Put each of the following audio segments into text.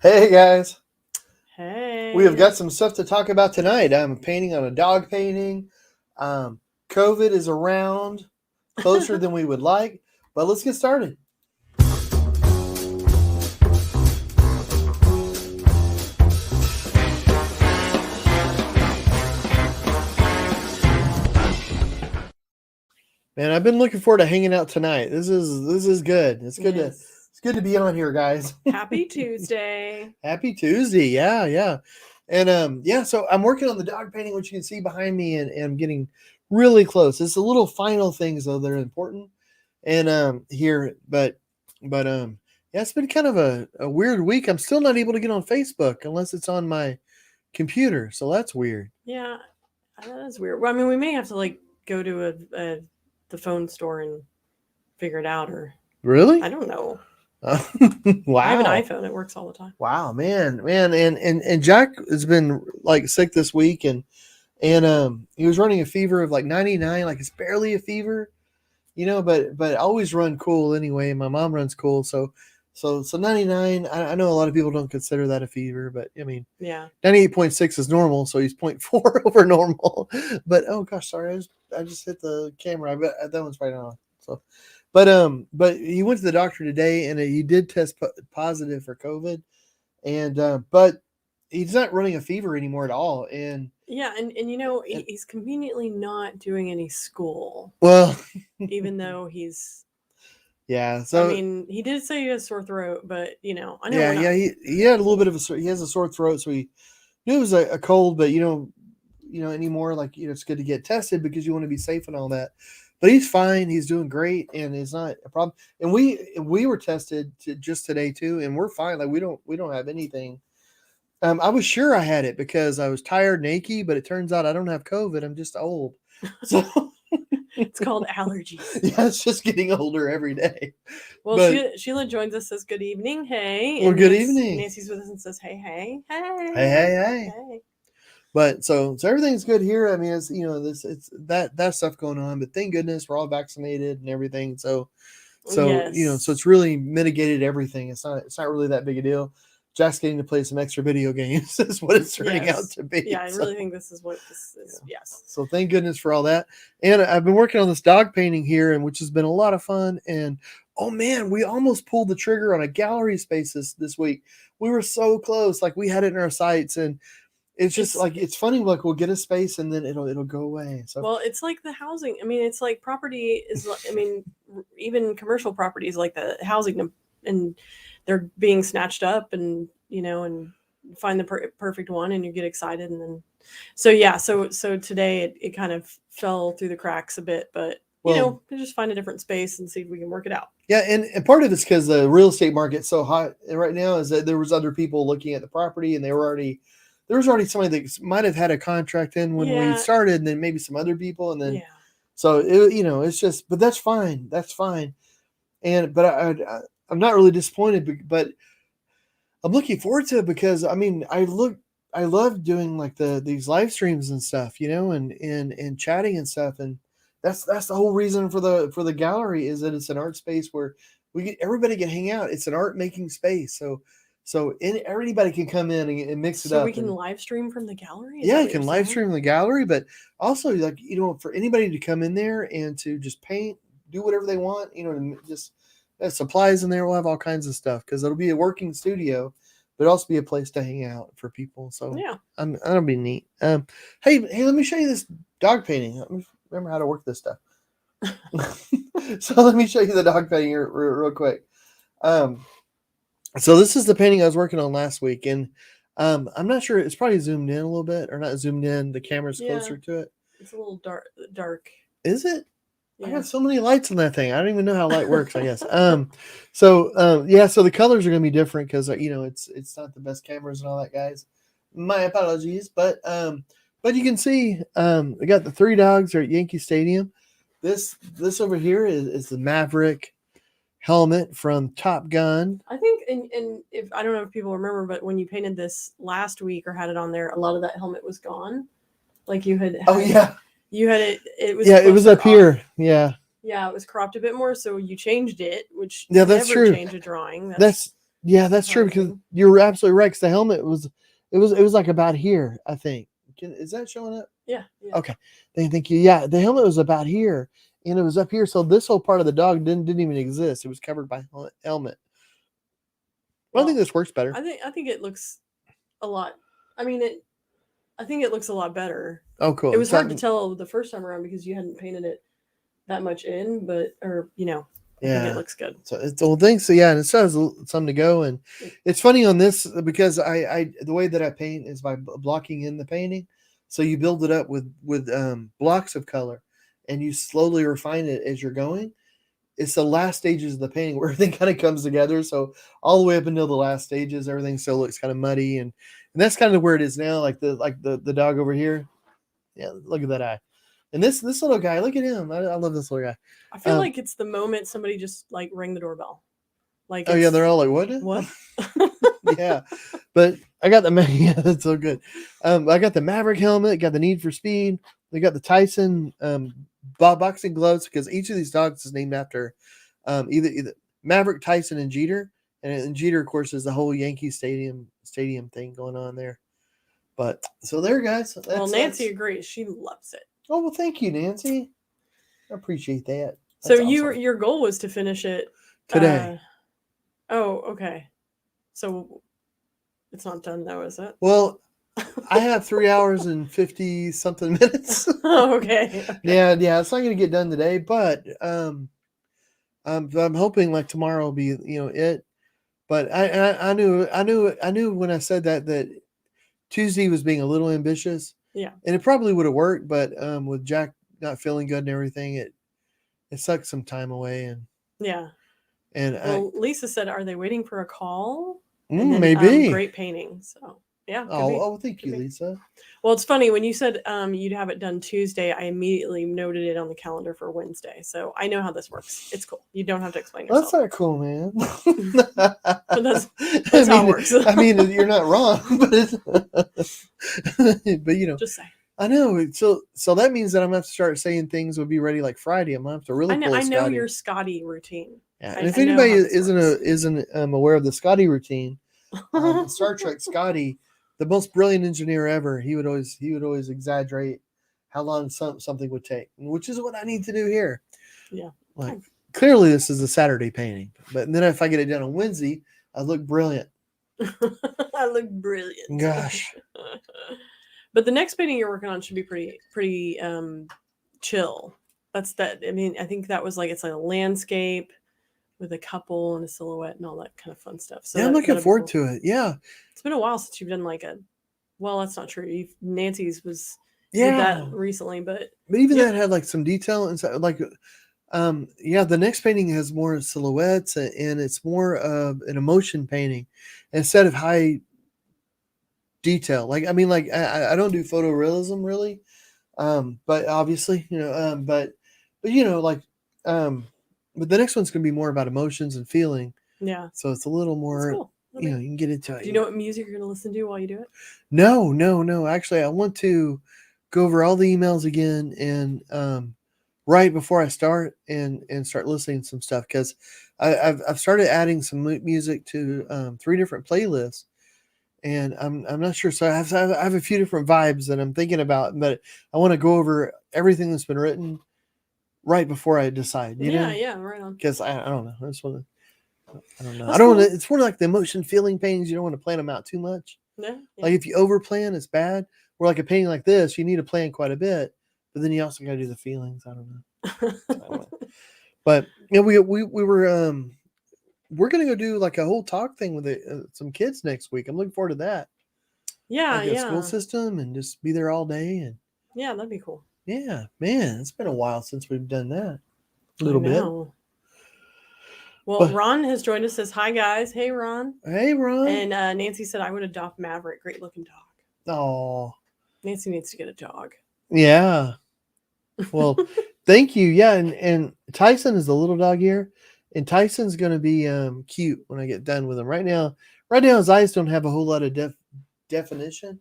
Hey guys, we have Hey. got some stuff to talk about tonight. I'm painting on a dog painting. Um, COVID is around closer than we would like, but let's get started. Man, I've been looking forward to hanging out tonight. This is good. Yes. It's good to be on here, guys. Happy Tuesday. Happy Tuesday. Yeah, yeah. And yeah, so I'm working on the dog painting, which you can see behind me, and I'm getting really close. It's the little final things though that are important. And here, but yeah, it's been kind of a weird week. I'm still not able to get on Facebook unless it's on my computer. So that's weird. Yeah, that is weird. Well, I mean, we may have to go to the phone store and figure it out, or Really? I don't know. Uh, I have an wow. iPhone. It works all the time. Wow, man, and Jack has been like sick this week, and he was running a fever of like 99, like it's barely a fever, but always run cool anyway. My mom runs cool, so 99. I know a lot of people don't consider that a fever, but I mean Yeah. 98.6 is normal, so he's 0.4 over normal. But oh gosh, sorry, I just hit the camera. I bet that one's right on. So, but he went to the doctor today, and he did test positive for COVID, and but he's not running a fever anymore at all. Yeah, and And he's conveniently not doing any school, well, even though he's. yeah. I So mean, he did say he has sore throat, but I know yeah, we're not. yeah. He had a little bit of he has a sore throat, so he knew it was a cold, but anymore, like it's good to get tested because you want to be safe and all that. But he's fine. He's doing great, and it's not a problem. And we were tested just today too, and we're fine. Like we don't have anything. I was sure I had it because I was tired and achy, but it turns out I don't have COVID. I'm just old. So It's called allergies. yeah, it's just getting older every day. Well, But Sheila joins us, says good evening, hey, well, and good evening. Nancy's with us and says hey, hey, Hey, hey, hey, hey. hey. But so everything's good here. I mean, it's this it's that stuff going on, but thank goodness we're all vaccinated and everything. So Yes, it's really mitigated everything. It's not really that big a deal. Just getting to play some extra video games is what it's turning out yes, to be. yeah. I So really think this is what this is. yeah. Yes, So thank goodness for all that. And I've been working on this dog painting here, and which has been a lot of fun. And oh man, we almost pulled the trigger on a gallery space this week. We were so close, like we had it in our sights, and it's just it's like it's funny. Like we'll get a space, and then it'll go away. So well, it's like the housing. I mean, it's like property is. I mean, even commercial properties like the housing, and they're being snatched up, and and find the perfect one, and you get excited, and then so yeah, so today it kind of fell through the cracks a bit, but well, we just find a different space and see if we can work it out. yeah, and part of it's because the real estate market's so hot right now is that there was other people looking at the property, and there was already somebody that might have had a contract in when we Yeah, started, and then maybe some other people, and then yeah. so it's just, but that's fine. That's fine. And but I'm not really disappointed, but I'm looking forward to it because I mean I love doing like these live streams and stuff, and chatting and stuff, and that's the whole reason for the gallery is that it's an art space where everybody can hang out. It's an art making space, everybody can come in and mix it So we up. can And live stream from the gallery. Is yeah, that you what you're can live saying? stream the gallery, but also like for anybody to come in there and to just paint, do whatever they want, and just supplies in there. We'll have all kinds of stuff because it'll be a working studio, but also be a place to hang out for people. So Yeah. that'll be neat. Hey, let me show you this dog painting. Let me remember how to work this stuff. So let me show you the dog painting real quick. Um, so this is the painting I was working on last week, and I'm not sure. It's probably zoomed in a little bit, or not zoomed in. The camera's Yeah. closer to it. It's a little dark. Is it? I Yeah. got so many lights on that thing. I don't even know how light works. I guess. Yeah. So the colors are gonna be different because it's not the best cameras and all that, guys. My apologies, but you can see we got the three dogs are at Yankee Stadium. This over here is the Maverick helmet from Top Gun. I think, and if I don't know if people remember, but when you painted this last week or had it on there, a lot of that helmet was gone. Like Oh yeah, you had it. It was yeah. It was closer up off. here. Yeah, Yeah, it was cropped a bit more, so you changed it, which yeah. you That's never true. change a drawing. That's Yeah, that's true because Rising. you're absolutely right. 'Cause the helmet was like about here, I think. Is that showing up? Yeah. Yeah. Okay. Thank you. Yeah, the helmet was about here and it was up here. So this whole part of the dog didn't even exist. It was covered by helmet. Well, I think Well, this works better. I think it looks a lot. I mean, I think it looks a lot better. Oh, cool. It was It's hard to not- tell the first time around because you hadn't painted it that much in, but I think Yeah. it looks good. So it's old thing. So yeah, and it still has something to go. And it's funny on this because I the way that I paint is by blocking in the painting. So you build it up with blocks of color, and you slowly refine it as you're going. It's the last stages of the painting where everything kind of comes together. So all the way up until the last stages, everything still looks kind of muddy, and that's kind of where it is now. Like the dog over here. Yeah, look at that eye. And this little guy, look at him. I love this little guy. I feel like it's the moment somebody just like rang the doorbell. Like, Oh yeah, they're all like, what? what? Yeah, but I got the yeah, that's so good. I got the Maverick helmet, got the Need for Speed, they got the Tyson boxing gloves because each of these dogs is named after either Maverick, Tyson, and Jeter, and Jeter, of course, is the whole Yankee Stadium thing going on there. But so there, guys. Well, Nancy agrees. She loves it. Oh well, thank you, Nancy. I appreciate that. So That's awesome. your goal was to finish it Today. Oh, okay. So it's not done though, is it? Well, I have 3 hours and 50 something minutes. Oh, okay. Yeah, it's not gonna get done today, but I'm hoping like tomorrow will be it. But I knew when I said that Tuesday was being a little ambitious. Yeah. And it probably would have worked, but with Jack not feeling good and everything, it sucked some time away. And yeah. And well, Lisa said, "Are they waiting for a call?" And then, maybe great painting. So yeah. Thank you, Lisa. Well, it's funny when you said you'd have it done Tuesday. I immediately noted it on the calendar for Wednesday, so I know how this works. It's cool. You don't have to explain yourself. That's not cool, man. that's how it works. I mean, you're not wrong, but just say. I know. So that means that I'm gonna have to start saying things will be ready like Friday. I'm gonna have to really. I know your Scotty routine. Yeah, and if anybody isn't aware of the Scotty routine, Star Trek Scotty, the most brilliant engineer ever, he would always exaggerate how long something would take, which is what I need to do here. Yeah, like clearly this is a Saturday painting, but then if I get it done on Wednesday, I look brilliant. I look brilliant. Gosh. But the next painting you're working on should be pretty chill. That's that. I mean, I think that was like it's like a landscape with a couple and a silhouette and all that kind of fun stuff. So yeah, I'm looking forward to it. Yeah, it's been a while since you've done like a. Well, that's not true. Nancy's was did that recently, but even that had like some detail inside. Like, the next painting has more silhouettes and it's more of an emotion painting instead of high detail. Like, I mean, like I don't do photorealism really, but obviously, but the next one's gonna be more about emotions and feeling. Yeah. So it's a little more. Cool. You can get into it. Do you know what music you're gonna listen to while you do it? No. Actually, I want to go over all the emails again and right before I start and start listening to some stuff because I've started adding some music to 3 different playlists. And I'm not sure. So I have a few different vibes that I'm thinking about, but I want to go over everything that's been written right before I decide. Yeah, right on. Because I don't know. I just want to. I don't know. That's I don't cool. want to. It's more like the emotion feeling paintings. You don't want to plan them out too much. Yeah. Like if you over plan, it's bad. Where like a painting like this, you need to plan quite a bit, but then you also got to do the feelings. I don't know. But we were we're gonna go do like a whole talk thing with some kids next week. I'm looking forward to that. Yeah, like a school system and just be there all day and yeah, that'd be cool. Yeah, man, it's been a while since we've done that. A little bit. Well, Ron has joined us. Says hi, guys. Hey, Ron. Hey, Ron. And Nancy said I would adopt Maverick. Great looking dog. Oh, Nancy needs to get a dog. Yeah. Well, thank you. Yeah, and Tyson is the little dog here. And Tyson's going to be cute when I get done with him. Right now, his eyes don't have a whole lot of definition.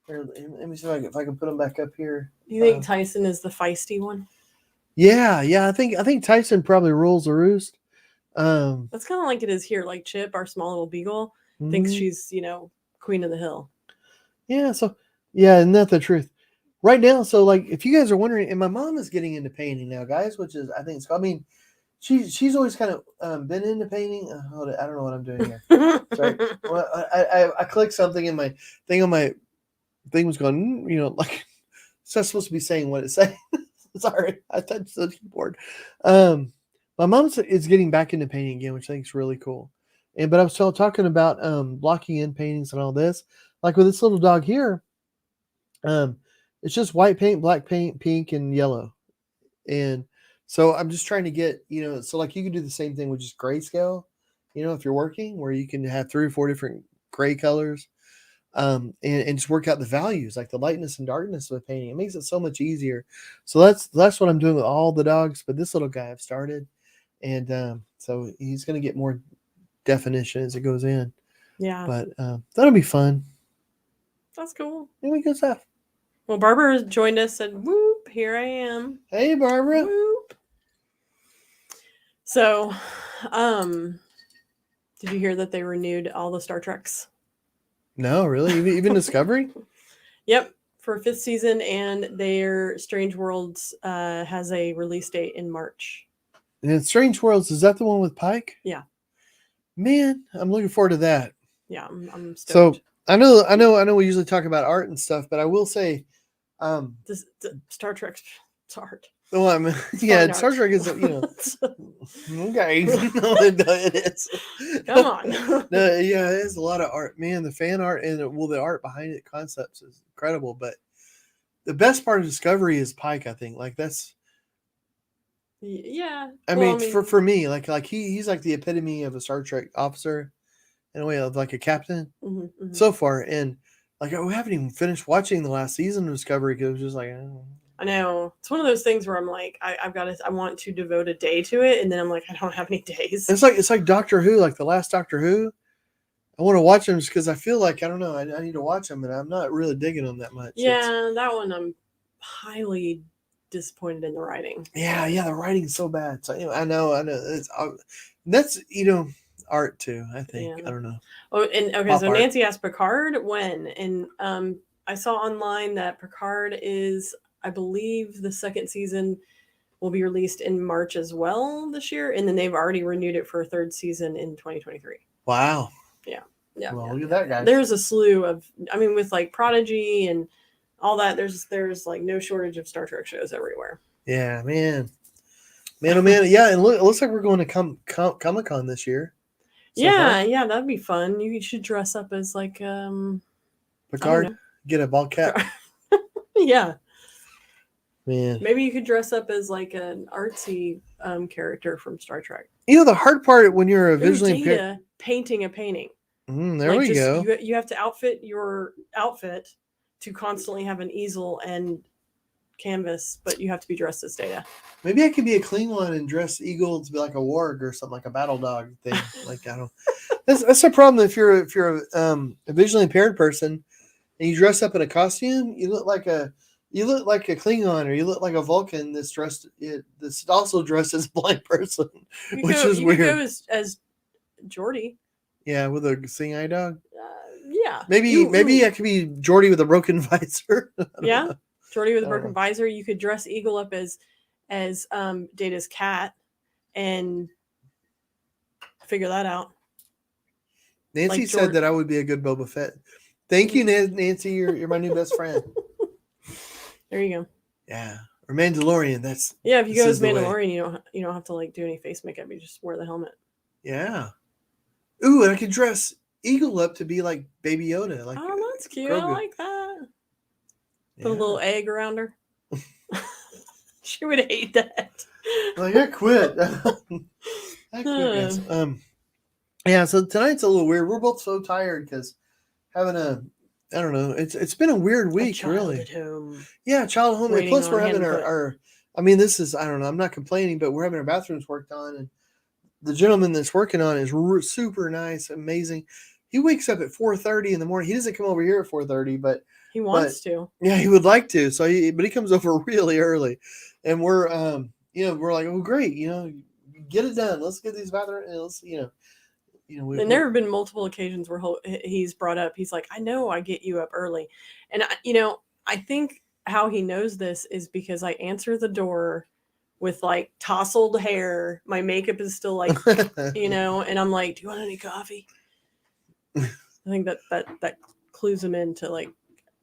Let me see if I can put him back up here. You think Tyson is the feisty one? Yeah. I think Tyson probably rules the roost. That's kind of like it is here. Like Chip, our small little beagle, thinks mhm. she's, queen of the hill. Yeah, so yeah, isn't that the truth? Right now, so like if you guys are wondering, and my mom is getting into painting now, guys, which is I think it's I mean, she's always kind of been into painting. Hold it, I don't know what I'm doing here. Sorry. Well, I clicked something and my thing on my thing was going, like it's not supposed to be saying what it's saying. Sorry, I touched the keyboard. My mom is getting back into painting again, which I think is really cool. But I was still talking about blocking in paintings and all this. Like with this little dog here, it's just white paint, black paint, pink, and yellow. And so I'm just trying to get, so like you can do the same thing with just grayscale, if you're working where you can have 3 or 4 different gray colors, and just work out the values, like the lightness and darkness of a painting. It makes it so much easier. So that's what I'm doing with all the dogs. But this little guy I've started, and so he's going to get more definition as it goes in. Yeah. But that'll be fun. That's cool. Anyway, good stuff. Well, Barbara joined us and whoop, here I am. Hey, Barbara. Whoop. So, did you hear that they renewed all the Star Treks? No, really? Even Discovery? Yep, for a 5th season, and their Strange Worlds has a release date in March. And Strange Worlds, is that the one with Pike? Yeah. Man, I'm looking forward to that. Yeah, I'm So stoked. I know we usually talk about art and stuff, but I will say the Star Trek's art. Well, I mean, yeah, Star Trek is, okay. No, it is. Come on. No, yeah, it is a lot of art. Man, the fan art and the art behind it, concepts is incredible. But the best part of Discovery is Pike, I think. Like that's, yeah. I mean, for me, like he's like the epitome of a Star Trek officer, in a way of like a captain so far. And like we haven't even finished watching the last season of Discovery because it was just like, I know. It's one of those things where I'm like, I want to devote a day to it, and then I'm like, I don't have any days. It's like Doctor Who, like the last Doctor Who. I want to watch them just because I feel like I don't know. I need to watch them, but I'm not really digging them that much. Yeah, that one I'm highly disappointed in the writing. Yeah, the writing's so bad. So I know. It's that's art too. I think I don't know. Oh, and okay, so Nancy asked Picard when, and I saw online that Picard is, I believe, the 2nd season will be released in March as well this year, and then they've already renewed it for a 3rd season in 2023. Wow. Yeah. Well, look at that, guys. There's a slew of, with like Prodigy and all that. There's like no shortage of Star Trek shows everywhere. Yeah, man. Oh man. Yeah, and it looks like we're going to Comic-Con this year. Yeah, that'd be fun. You should dress up as like Picard, get a ball cap. Yeah. Man. Maybe you could dress up as like an artsy character from Star Trek. The hard part when you're a visually impaired painting a painting. There we go. You have to outfit your outfit to constantly have an easel and canvas, but you have to be dressed as Data. Maybe I could be a Klingon and dress Eagle to be like a warg or something, like a battle dog thing. Like I don't. That's a problem if you're a visually impaired person and you dress up in a costume. You look like a Klingon, or you look like a Vulcan that's also dressed as a blind person, which is weird. You could go as Geordi. Yeah, with a seeing eye dog. Yeah. Maybe I could be Geordi with a broken visor. Yeah, Geordi with a broken visor. You could dress Eagle up as Data's cat and figure that out. Nancy like said that I would be a good Boba Fett. Thank you, Nancy. You're my new best friend. There you go. Yeah, or Mandalorian. If you go as Mandalorian, you don't have to like do any face makeup. You just wear the helmet. Yeah. Ooh, and I could dress Eagle up to be like Baby Yoda. Like, oh, that's cute. Grogu. I like that. Put a little egg around her. She would hate that. Like, I quit. Guys. Yeah. So tonight's a little weird. We're both so tired because having I don't know. It's been a weird week, really. At home. Yeah, child at home. And plus, we're having our. I mean, this is, I don't know. I'm not complaining, but we're having our bathrooms worked on, and the gentleman that's working on it is super nice, amazing. He wakes up at 4:30 in the morning. He doesn't come over here at 4:30, but he wants to. Yeah, he would like to. But he comes over really early, and we're we're like, oh great, get it done. Let's get these bathrooms. Let's And there have been multiple occasions where he's brought up, he's like, I know I get you up early. And, I think how he knows this is because I answer the door with like tousled hair. My makeup is still like, and I'm like, do you want any coffee? I think that clues him into like,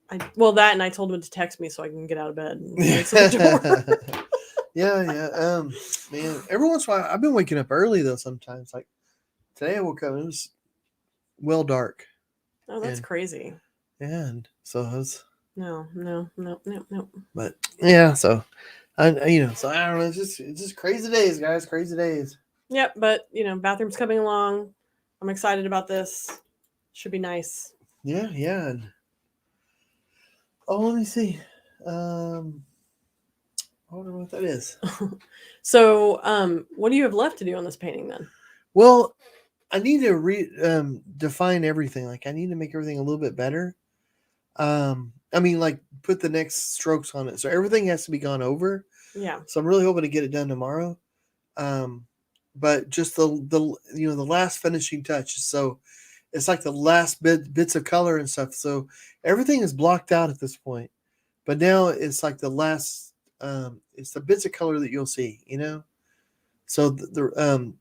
that, and I told him to text me so I can get out of bed and answer the door. Yeah. Man, every once in a while, I've been waking up early though. Sometimes, like today, I woke up. It was well dark. Oh, that's crazy. And so it was. No. But yeah, so so I don't know. It's just crazy days, guys. Crazy days. Yep, but bathroom's coming along. I'm excited about this. Should be nice. Yeah. Let me see. I wonder what that is. So, what do you have left to do on this painting then? Well, I need to define everything. Like I need to make everything a little bit better. I mean, like put the next strokes on it. So everything has to be gone over. Yeah. So I'm really hoping to get it done tomorrow. But just the last finishing touch. So it's like the last bits of color and stuff. So everything is blocked out at this point. But now it's like the last. It's the bits of color that you'll see. So the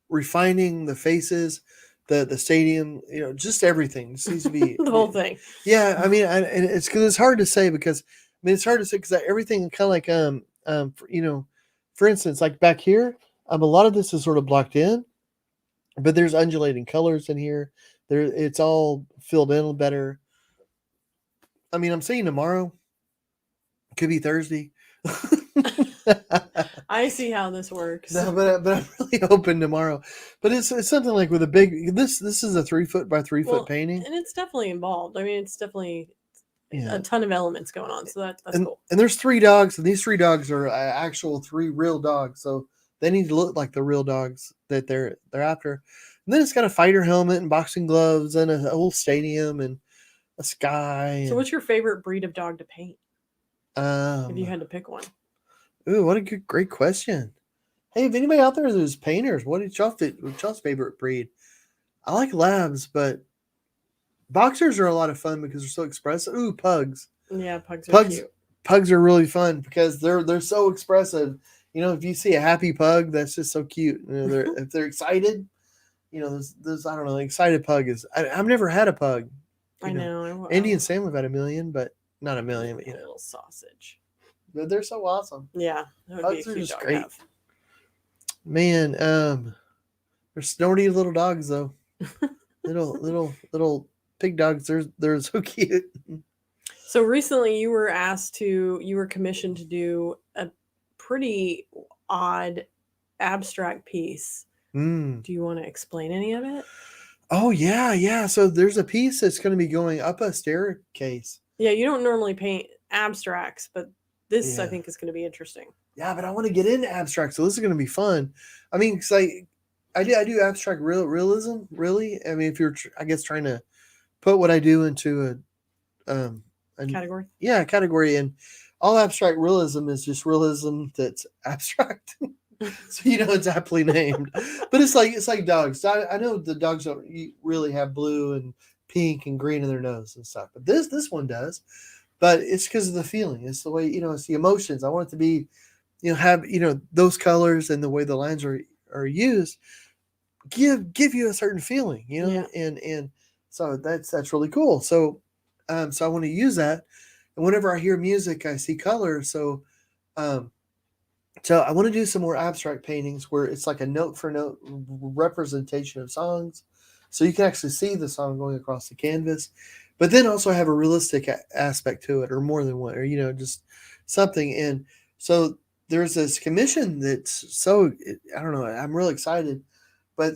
refining the faces, the stadium, just everything. Just needs to be the whole thing. Yeah, I mean, and it's because it's hard to say because it's hard to say because everything kind of like for instance, like back here, a lot of this is sort of blocked in, but there's undulating colors in here. It's all filled in better. I mean, I'm saying tomorrow. Could be Thursday. I see how this works. No, but I'm really hoping tomorrow. But it's something like with a big. This is a 3 foot by 3 foot painting, and it's definitely involved. I mean, it's definitely a ton of elements going on. So that's cool. And there's 3 dogs, and these 3 dogs are actual 3 real dogs. So they need to look like the real dogs that they're after. And then it's got a fighter helmet and boxing gloves and a whole stadium and a sky. So what's your favorite breed of dog to paint? If you had to pick one. Ooh, what a great question. Hey, if anybody out there who's painters, what's y'all's favorite breed? I like labs, but boxers are a lot of fun because they're so expressive. Ooh, pugs. Yeah, pugs are cute. Pugs are really fun because they're so expressive. If you see a happy pug, that's just so cute. If they're excited, those I don't know, excited pug is. I've never had a pug. I know. Andy and Sam have had a million, but not a million. But a little sausage. But they're so awesome. Yeah, that would be a cute dog to have. Man, they're snorty little dogs though. little pig dogs. They're so cute. So recently, you were commissioned to do a pretty odd abstract piece. Do you want to explain any of it? Oh yeah. So there's a piece that's going to be going up a staircase. Yeah, you don't normally paint abstracts, but this I think is going to be interesting. Yeah, but I want to get into abstract, so this is going to be fun. I mean, because I do abstract realism. Really, I mean, if you're, I guess, trying to put what I do into a category. Yeah, category, and all abstract realism is just realism that's abstract. So it's aptly named. But it's like dogs. I know the dogs don't really have blue and pink and green in their nose and stuff, but this one does. But it's because of the feeling. It's the way it's the emotions. I want it to be, have those colors and the way the lines are used give you a certain feeling, and so that's really cool. So I want to use that, and whenever I hear music, I see color. So I want to do some more abstract paintings where it's like a note for note representation of songs, so you can actually see the song going across the canvas, but then also have a realistic aspect to it, or more than one, or just something. And so there's this commission that's I don't know. I'm really excited, but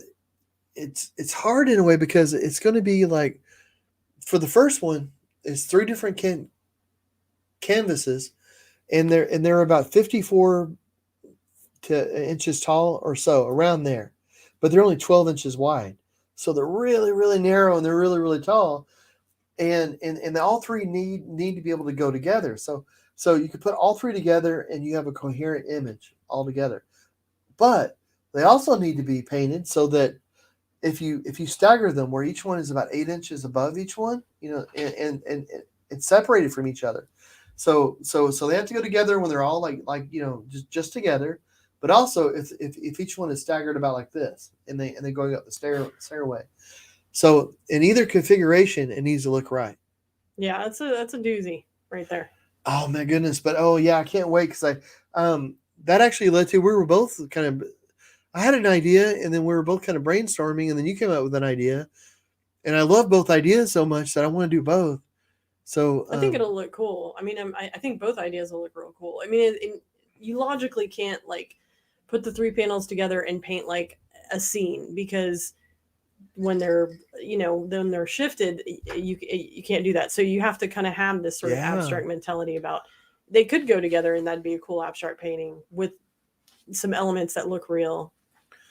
it's hard in a way because it's going to be like, for the first one, it's 3 different canvases, and they're about 54 inches tall or so, around there, but they're only 12 inches wide, so they're really, really narrow and they're really, really tall, and all 3 need to be able to go together. So you could put all 3 together and you have a coherent image all together. but they also need to be painted so that if you stagger them where each one is about 8 inches above each one, and it's separated from each other. So they have to go together when they're all like just together. But also if each one is staggered about like this and they going up the stairway. So in either configuration, it needs to look right. Yeah, that's a doozy right there. Oh my goodness! But oh yeah, I can't wait because that actually led to we were both kind of. I had an idea, and then we were both kind of brainstorming, and then you came up with an idea, and I love both ideas so much that I want to do both. So I think it'll look cool. I mean, I think both ideas will look real cool. I mean, you logically can't like put the 3 panels together and paint like a scene because when they're then they're shifted, you can't do that. So you have to kind of have this sort of abstract mentality about they could go together and that'd be a cool abstract painting with some elements that look real.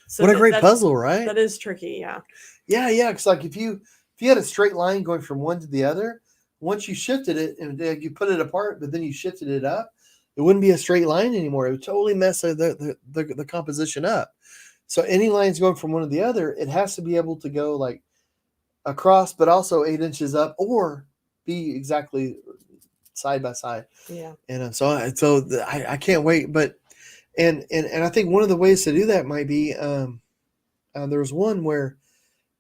So what a great puzzle, right? That is tricky, yeah. Yeah. Because like if you had a straight line going from one to the other, once you shifted it and you put it apart, but then you shifted it up, it wouldn't be a straight line anymore. It would totally mess the composition up. So any lines going from one to the other, it has to be able to go like across, but also 8 inches up, or be exactly side by side. Yeah. And so I can't wait. But and I think one of the ways to do that might be there was one where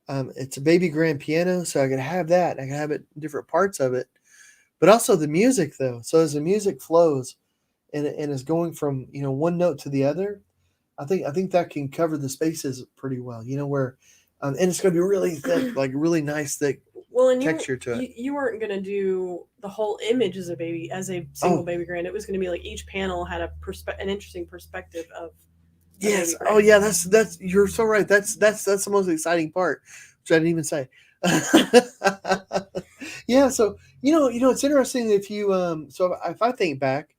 it's a baby grand piano, so I could have that. I can have it in different parts of it, but also the music though. So as the music flows and is going from one note to the other, I think that can cover the spaces pretty well. Where and it's going to be really thick, like really nice thick texture to it. You weren't going to do the whole image as a single baby grand. It was going to be like each panel had an interesting perspective of. Yes. Oh yeah. That's you're so right. That's the most exciting part, which I didn't even say. Yeah. So it's interesting if you so if I think back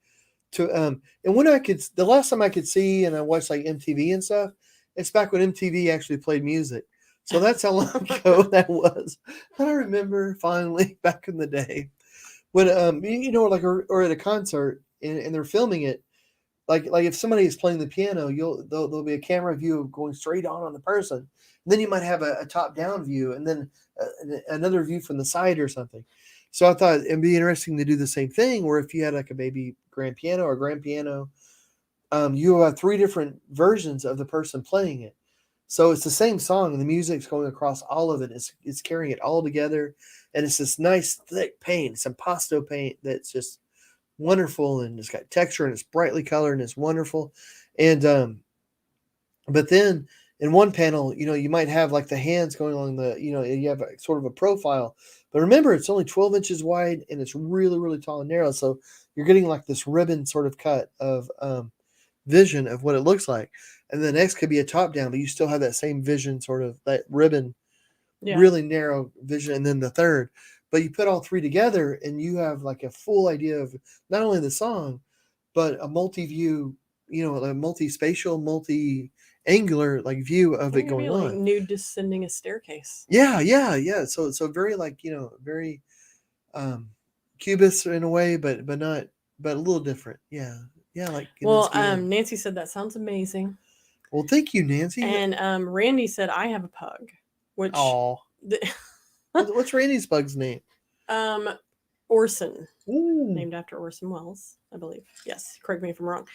to and when the last time I could see and I watched like MTV and stuff, it's back when MTV actually played music. So that's how long ago that was. And I remember finally back in the day when like or at a concert and they're filming it. Like if somebody is playing the piano, there'll be a camera view going straight on the person. And then you might have a top down view, and then another view from the side or something. So I thought it'd be interesting to do the same thing, where if you had like a baby grand piano or grand piano, you have 3 different versions of the person playing it. So it's the same song, and the music's going across all of it. It's carrying it all together, and it's this nice thick paint. It's impasto paint that's just wonderful, and it's got texture, and it's brightly colored, and it's wonderful. And but then in one panel, you might have like the hands going along you have sort of a profile, but remember it's only 12 inches wide and it's really, really tall and narrow. So you're getting like this ribbon sort of cut of vision of what it looks like. And the next could be a top down, but you still have that same vision, sort of that ribbon, really narrow vision. And then the third. But you put all 3 together and you have like a full idea of not only the song, but a multi-view, a multi-spatial, multi-angular like view of it going on. Like nude descending a staircase. Yeah. So very like, very cubist in a way, but a little different. Yeah. Like. Well, Nancy said that sounds amazing. Well, thank you, Nancy. And Randy said I have a pug, which. What's Randy's pug's name? Orson. Ooh. Named after Orson Welles, I believe. Yes, correct me if I'm wrong.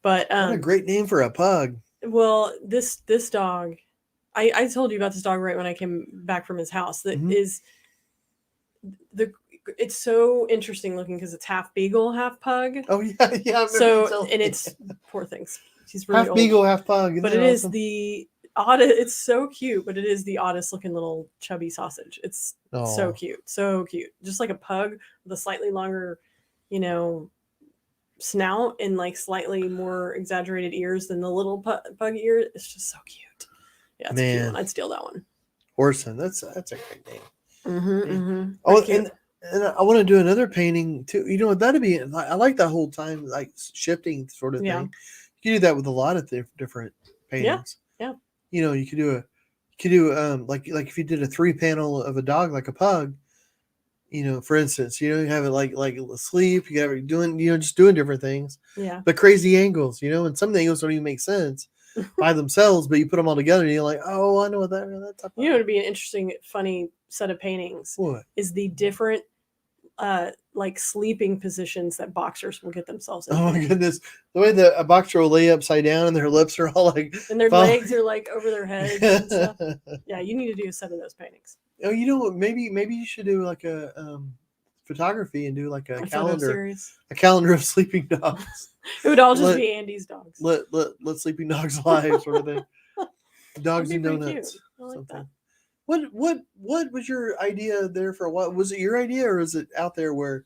But what a great name for a pug. Well, this dog, I told you about this dog right when I came back from his house. That is it's so interesting looking because it's half beagle, half pug. Oh yeah. So and it's poor things. She's really half beagle, half pug. But it is the oddest. It's so cute, but it is the oddest looking little chubby sausage. It's so cute, just like a pug with a slightly longer, snout and like slightly more exaggerated ears than the little pug ear. It's just so cute. Yeah, it's a cute one. I'd steal that one. Orson, that's a great name. Oh, and I want to do another painting too. That'd be. I like that whole time like shifting sort of thing. You can do that with a lot of different paintings. Yeah. You could do like if you did a 3 panel of a dog like a pug, for instance, you have it like asleep, you have it doing just doing different things. Yeah. But crazy angles, and some of the angles don't even make sense. by themselves, but you put them all together and you're like, oh, I know what that type You know, it'd be an interesting, funny set of paintings. What? Is the different like sleeping positions that boxers will get themselves into. Oh my goodness. The way that a boxer will lay upside down and their lips are all like and their fall- legs are like over their heads and stuff. Yeah, you need to do a set of those paintings. Oh, you know what? Maybe you should do like a photography and do like a photo calendar series. a calendar of sleeping dogs. It would all just Let- be Andy's dogs. let sleeping dogs live sort of thing. Dogs That'd and be pretty donuts. cute. I like something. that. What was your idea there for a while? Was it your idea or is it out there where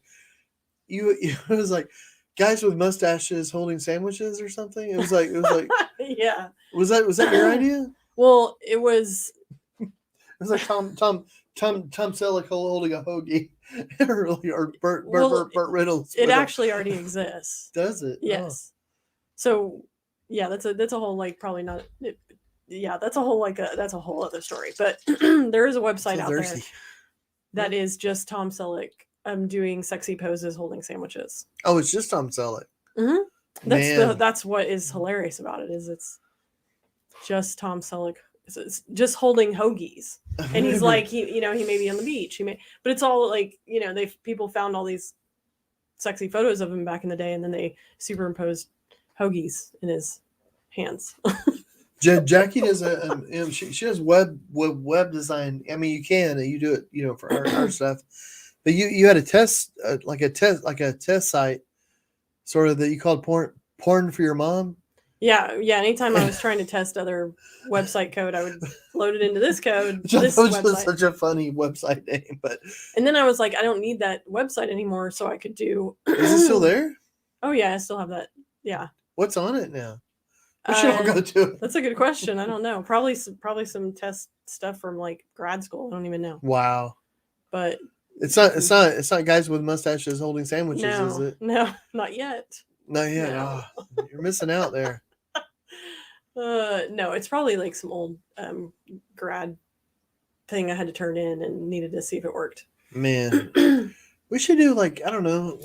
you it was like guys with mustaches holding sandwiches or something? It was like Yeah. was that your idea? Well, it was. It was like Tom Selleck holding a hoagie, or Burt Reynolds. It actually already exists. Does it? Yes. So yeah, that's a whole like probably not. Yeah, that's a whole other story. But there is a website out there that is just Tom Selleck doing sexy poses holding sandwiches. Oh, it's just Tom Selleck. Mm-hmm. That's what is hilarious about it is it's just Tom Selleck. It's just holding hoagies, and he's like he may be on the beach, but it's all like people found all these sexy photos of him back in the day, and then they superimposed hoagies in his hands. Jackie does she does web design. I mean, you do it for our stuff, but you had a test like a test site sort of that you called porn for your mom. Yeah. Anytime I was trying to test other website code, I would load it into this code. Which was such a funny website name, and then I was like, I don't need that website anymore, so I could do. Is it still there? Oh yeah, I still have that. Yeah. What's on it now? We should all go to it. That's a good question. I don't know. Probably some test stuff from like grad school. I don't even know. Wow. But it's not guys with mustaches holding sandwiches, is it? No, not yet. Not yet. No. Oh, you're missing out there. No, it's probably like some old grad thing I had to turn in and needed to see if it worked. Man, we should do like, I don't know.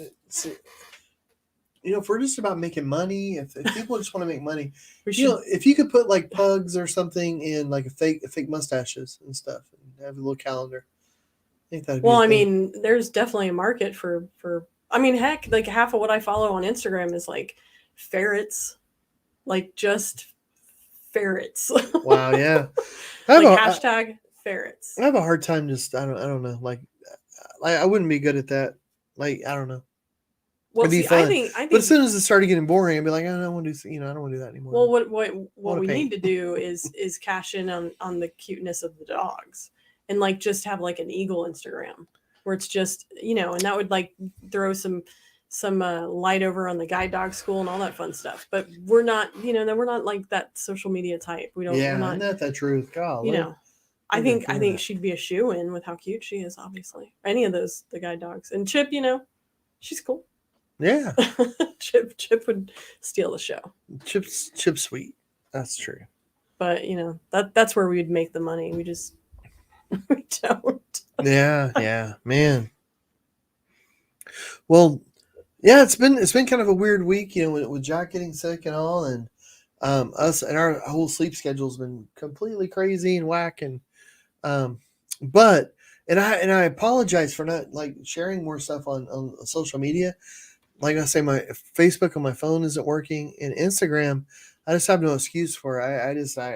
If we're just about making money, if people just want to make money, if you could put like pugs or something in like a fake mustaches and stuff, and have a little calendar. I think that'd be. Well, I mean, there's definitely a market for. I mean, heck, like half of what I follow on Instagram is like ferrets, like just ferrets. Wow, yeah. Hashtag ferrets. I have a hard time just I don't know, like I wouldn't be good at that. Like I don't know. Well, It'd be see, fun. I think. But as soon as it started getting boring, I'd be like, I don't want to do. I don't want to do that anymore. Well, what we need to do is cash in on the cuteness of the dogs, and like just have like an eagle Instagram where it's just and that would like throw some light over on the guide dog school and all that fun stuff. But we're not, we're not like that social media type. We don't. Yeah, we're not the truth. God, I think she'd be a shoo-in with how cute she is. Obviously, any of the guide dogs and Chip, she's cool. Yeah. Chip would steal the show. Chip's sweet. That's true. But that's where we'd make the money. We just we don't. Yeah, man. Well, yeah, it's been kind of a weird week, with Jack getting sick and all, and us and our whole sleep schedule's been completely crazy and whack, and but I apologize for not like sharing more stuff on social media. Like I say, my Facebook on my phone isn't working, and Instagram, I just have no excuse for it. I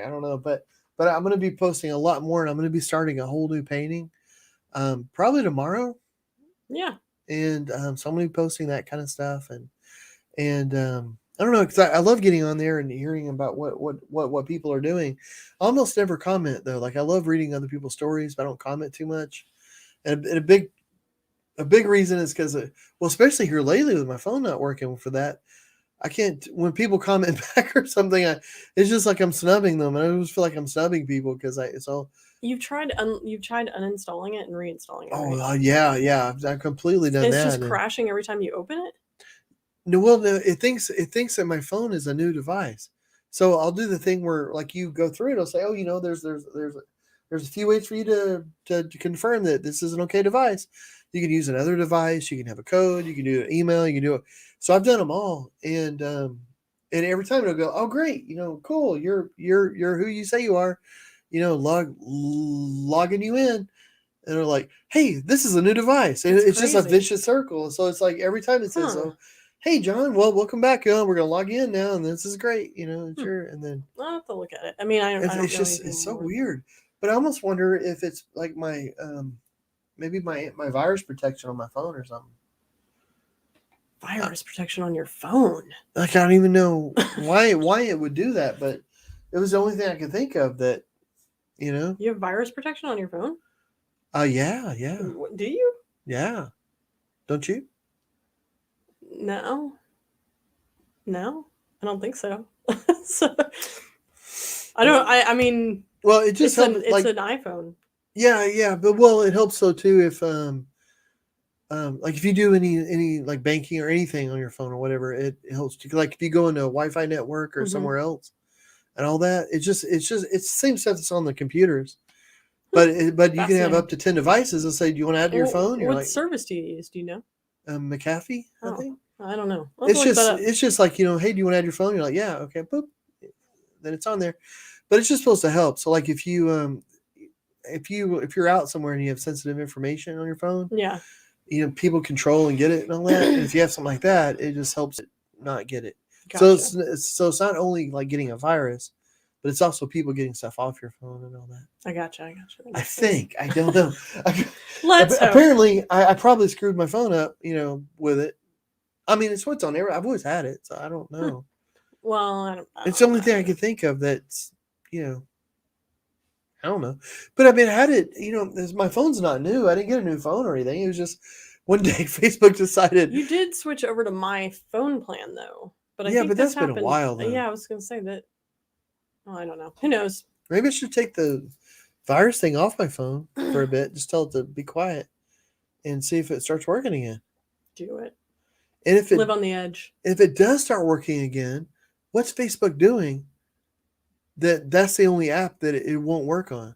don't know, but I'm going to be posting a lot more, and I'm going to be starting a whole new painting, probably tomorrow. Yeah. And so I'm going to be posting that kind of stuff, and I don't know, because I love getting on there and hearing about what people are doing. I almost never comment though. Like I love reading other people's stories, but I don't comment too much. And a big reason is because, especially here lately with my phone not working for that, I can't, when people comment back or something, it's just like I'm snubbing them. And I always feel like I'm snubbing people because it's all. You've tried uninstalling it and reinstalling it. Oh, right? Yeah. I've completely done that. It's just crashing every time you open it? No, it thinks that my phone is a new device. So I'll do the thing where like you go through it. I'll say, oh, there's a few ways for you to confirm that this is an okay device. You can use another device. You can have a code. You can do an email. You can do it. So I've done them all, and And every time it'll go, oh great, cool, you're who you say you are, logging you in. And they're like, hey, this is a new device. And It's it's just a crazy. vicious circle. So it's like every time it says, Huh. oh, hey, John, well, welcome back. We're going to log in now. And this is great. It's and then I'll have to look at it. I mean, I don't know it's just, anything it's so more. weird. But I almost wonder if it's like maybe my virus protection on my phone or something. Virus protection on your phone. Like, I don't even know why it would do that. But it was the only thing I could think of that, You have virus protection on your phone? Yeah. Do you? Yeah. Don't you? No, I don't think so. So, I don't. I mean, Well, it just it's helps. an iPhone. Yeah, but it helps though too if like if you do any like banking or anything on your phone or whatever, it helps. Like if you go into a Wi-Fi network or Mhm. somewhere else, and all that, it's the same stuff that's on the computers. But you can have Fascinating. up to 10 devices and say, do you want to add to your phone? You're What like, service do you use? Do you know? McAfee, I Oh, think. I don't know. I'll have to look that up. It's just like, hey, do you want to add your phone? You're like, yeah, okay, boop. Then it's on there. But it's just supposed to help. So like if you if you're out somewhere and you have sensitive information on your phone, Yeah. People control and get it and all that. And if you have something like that, it just helps it not get it. Gotcha. So it's not only like getting a virus, but it's also people getting stuff off your phone and all that. I gotcha. I think. I don't know. Let's hope. Apparently, I probably screwed my phone up, with it. I mean, it's what's on there. I've always had it, so I don't know. Well, I don't It's the only thing I can think of that's, I don't know. But I mean, I had it, my phone's not new. I didn't get a new phone or anything. It was just one day Facebook decided. You did switch over to my phone plan though. But I Yeah, think but this that's been a happened. while, though. Yeah, I was going to say that. Oh, I don't know. Who knows? Maybe I should take the virus thing off my phone for a bit. Just tell it to be quiet and see if it starts working again. Do it. And if it Live on the edge. If it does start working again, what's Facebook doing? That's the only app that it won't work on.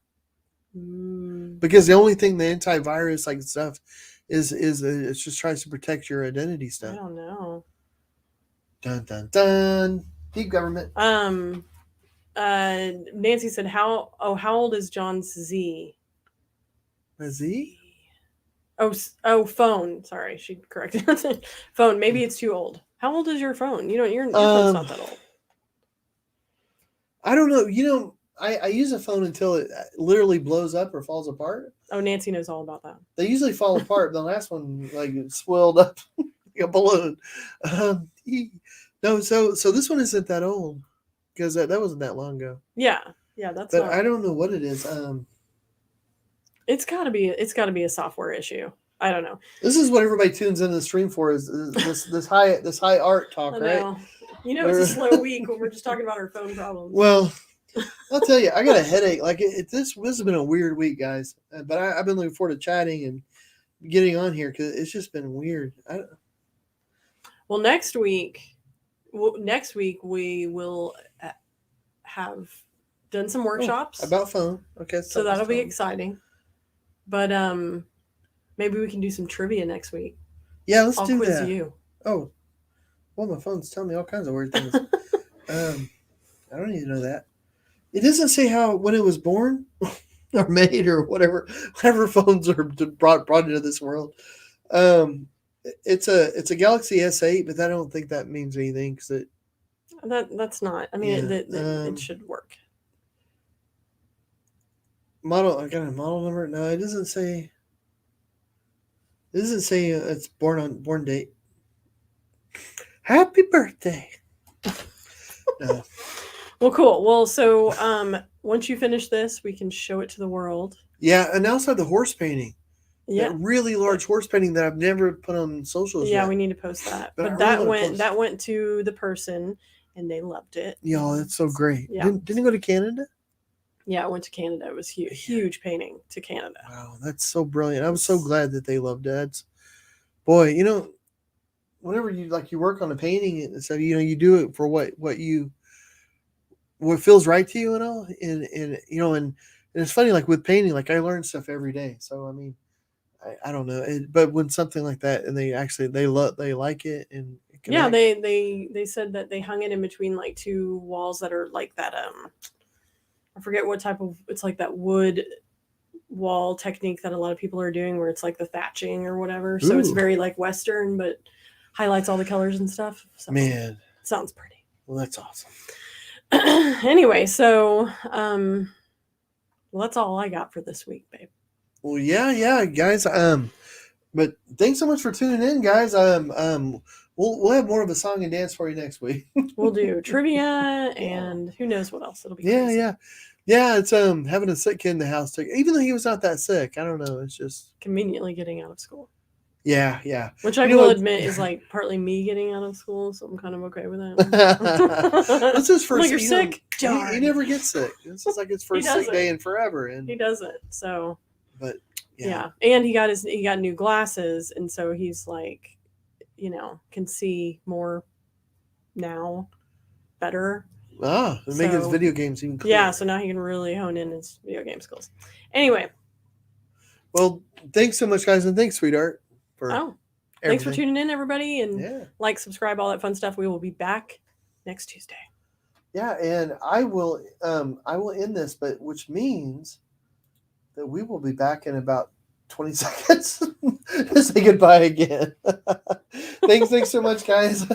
Because the only thing the antivirus like stuff is it just tries to protect your identity stuff. I don't know. Dun dun dun. Deep government. Nancy said, how old is John's Z? A Z? Oh, phone. Sorry, she corrected. Phone. Maybe it's too old. How old is your phone? Your phone's not that old. I don't know. I use a phone until it literally blows up or falls apart. Oh, Nancy knows all about that. They usually fall apart. The last one swelled up like a balloon. No, so this one isn't that old because that wasn't that long ago. Yeah, that's. But I don't know what it is. It's got to be a software issue. I don't know. This is what everybody tunes into the stream for is this high art talk, right? It's a slow week when we're just talking about our phone problems. Well, I'll tell you, I got a headache. Like this has been a weird week, guys. But I've been looking forward to chatting and getting on here because it's just been weird. Well, next week we will have done some workshops about phone. Okay, so that'll be exciting. But maybe we can do some trivia next week. Yeah, let's I'll do quiz that. you. Oh, well, my phone's telling me all kinds of weird things. I don't even know that. It doesn't say when it was born or made or whatever phones are brought into this world. It's a Galaxy S8, but I don't think that means anything because that's not. I mean, it should work. Model. I got a model number. No, it doesn't say. It doesn't say it's born date. Happy birthday. No. Well, cool. Well, so once you finish this, we can show it to the world. Yeah, and also the horse painting. Yeah, that really large horse painting that I've never put on socials. Yeah, yet. we need to post that. But that went to the person, and they loved it. Yeah, that's so great. Yeah. Didn't it go to Canada? Yeah, I went to Canada. It was huge painting to Canada. Wow, that's so brilliant. I was so glad that they loved it. Boy, whenever you work on a painting and so you do it for what feels right to you and all, and it's funny with painting, I learn stuff every day. So I mean, I don't know, but when something like that and they like it and Yeah, connect. they said that they hung it in between like two walls that are like that. I forget what type of. It's like that wood wall technique that a lot of people are doing, where it's like the thatching or whatever. So it's Ooh. very like Western, but highlights all the colors and stuff. So Man, sounds pretty. well, that's awesome. Anyway, so well, that's all I got for this week, babe. Well, yeah, guys. But thanks so much for tuning in, guys. We'll have more of a song and dance for you next week. We'll do trivia and who knows what else. It'll be Yeah, crazy. yeah. It's having a sick kid in the house, even though he was not that sick. I don't know. It's just Conveniently getting out of school, yeah. which I You know will what? admit is like partly me getting out of school, so I'm kind of okay with that. This is I'm like, first. you're sick. He Darn. never gets sick. This is like his first sick doesn't. day in forever, and He doesn't. So but yeah, and he got new glasses, and so he's like, can see more now, better. make his So- video games even clearer. Yeah, so now he can really hone in his video game skills. Anyway, Well, thanks so much, guys, and thanks, sweetheart, for thanks for everything. tuning in, everybody, and Yeah. like, subscribe, all that fun stuff. We will be back next Tuesday. Yeah, and I will end this, but which means that we will be back in about 20 seconds to say goodbye again. Thanks so much, guys.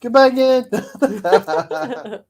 Goodbye again.